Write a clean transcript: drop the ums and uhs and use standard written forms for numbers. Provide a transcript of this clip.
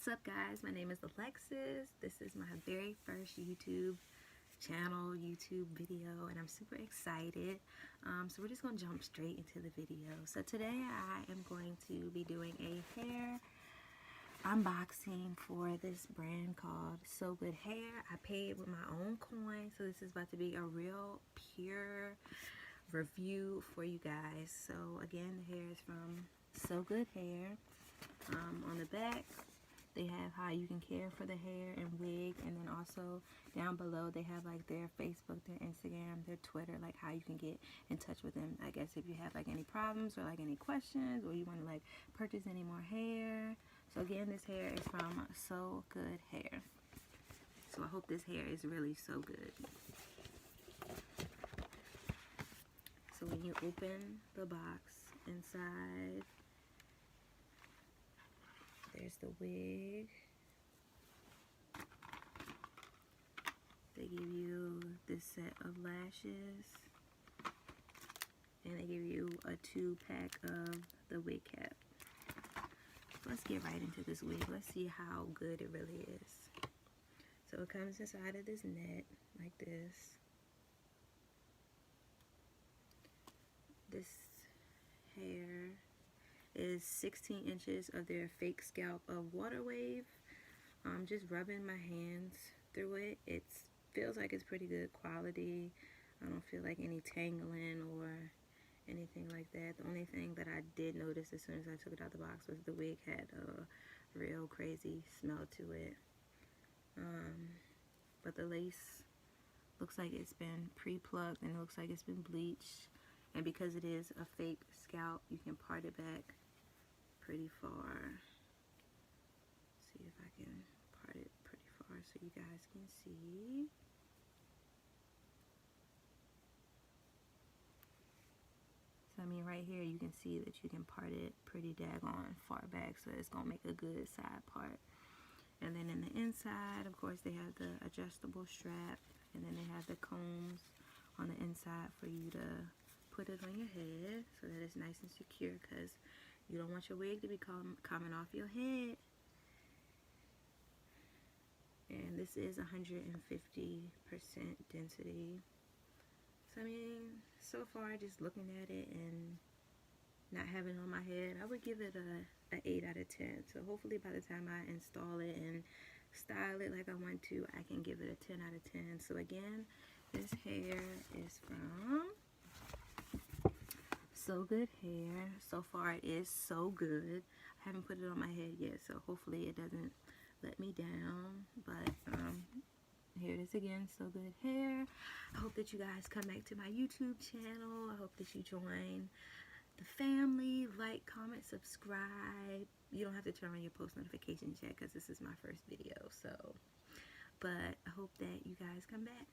What's up, guys? My name is Alexis. This is my very first YouTube channel, YouTube video, and I'm super excited. So we're just going to jump straight into the video. So today I am going to be doing a hair unboxing for this brand called Sogoodhair. I paid with my own coin, so this is about to be a real pure review for you guys. So again, the hair is from Sogoodhair. On the back they have how you can care for the hair and wig, and then also down below they have like their Facebook, their Instagram, their Twitter, like how you can get in touch with them. I guess if you have like any problems or like any questions, or you want to like purchase any more hair. So again, this hair is from Sogoodhair. So I hope this hair is really so good. So when you open the box, inside there's the wig. They give you this set of lashes, and they give you a 2-pack of the wig cap. So let's get right into this wig. Let's see how good it really is. So it comes inside of this net like this. This hair is 16 inches of their fake scalp of water wave. I'm just rubbing my hands through it. It feels like it's pretty good quality. I don't feel like any tangling or anything like that. The only thing that I did notice as soon as I took it out the box was the wig had a real crazy smell to it. But the lace looks like it's been pre-plucked, and it looks like it's been bleached. And because it is a fake scalp, you can part it back pretty far. See if I can part it pretty far so you guys can see. So I mean, right here you can see that you can part it pretty daggone far back, so it's gonna make a good side part. And then in the inside, of course, they have the adjustable strap, and then they have the combs on the inside for you to put it on your head so that it's nice and secure, because you don't want your wig to be coming off your head. And this is 150% density. So I mean, so far just looking at it and not having it on my head, I would give it a 8 out of 10. So hopefully by the time I install it and style it like I want to, I can give it a 10 out of 10. So again, this hair is from Sogoodhair. So far it is so good. I haven't put it on my head yet, so hopefully it doesn't let me down. But here it is again, Sogoodhair. I hope that you guys come back to my YouTube channel. I hope that you join the family. Like, comment, subscribe. You don't have to turn on your post notifications yet, because this is my first video. So but I hope that you guys come back.